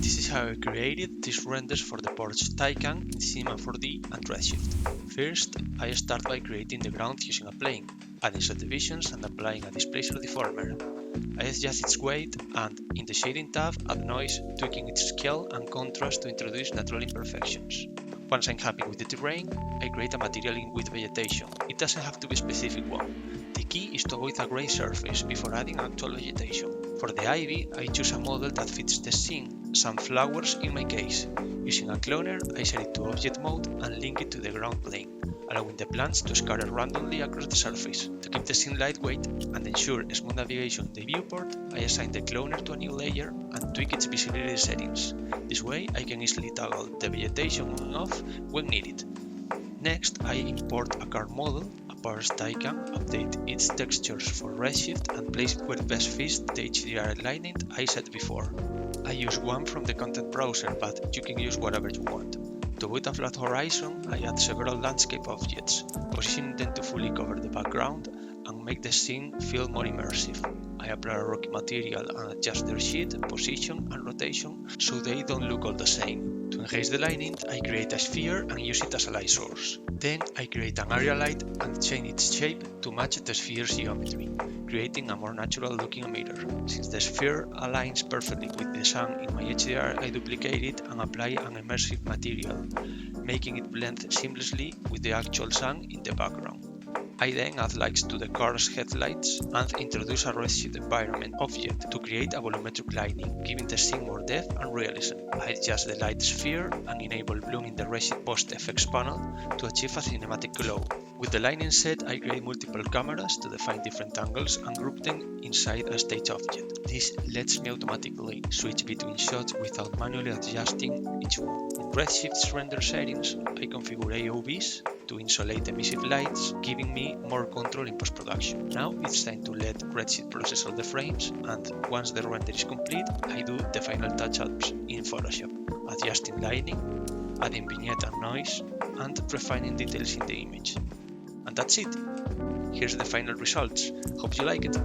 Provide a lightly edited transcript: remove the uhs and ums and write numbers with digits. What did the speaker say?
This is how I created these renders for the Porsche Taycan in C4D and Redshift. First, I start by creating the ground using a plane, adding subdivisions and applying a displacer deformer. I adjust its weight and, in the shading tab, add noise, tweaking its scale and contrast to introduce natural imperfections. Once I'm happy with the terrain, I create a material with vegetation. It doesn't have to be a specific one. The key is to avoid a grey surface before adding actual vegetation. For the ivy, I choose a model that fits the scene, some flowers in my case. Using a cloner, I set it to object mode and link it to the ground plane, allowing the plants to scatter randomly across the surface. To keep the scene lightweight and ensure smooth navigation in the viewport, I assign the cloner to a new layer and tweak its visibility settings. This way, I can easily toggle the vegetation on and off when needed. Next, I import a car model, a Porsche Taycan, update its textures for Redshift and place it where it best fits the HDR alignment I set before. I use one from the content browser, but you can use whatever you want. To avoid a flat horizon, I add several landscape objects, positioning them to fully cover the background and make the scene feel more immersive. I apply a rocky material and adjust their sheet, position and rotation so they don't look all the same. To enhance the lighting, I create a sphere and use it as a light source. Then I create an area light and change its shape to match the sphere's geometry, creating a more natural looking emitter. Since the sphere aligns perfectly with the sun in my HDR, I duplicate it and apply an immersive material, making it blend seamlessly with the actual sun in the background. I then add lights to the car's headlights and introduce a Redshift environment object to create a volumetric lighting, giving the scene more depth and realism. I adjust the light sphere and enable bloom in the Redshift post effects panel to achieve a cinematic glow. With the lighting set, I create multiple cameras to define different angles and group them inside a stage object. This lets me automatically switch between shots without manually adjusting each one. In Redshift's render settings, I configure AOVs to insulate emissive lights, giving me more control in post-production. Now it's time to let Redshift process all the frames, and once the render is complete, I do the final touch-ups in Photoshop, adjusting lighting, adding vignette and noise, and refining details in the image. And that's it. Here's the final results. Hope you like it.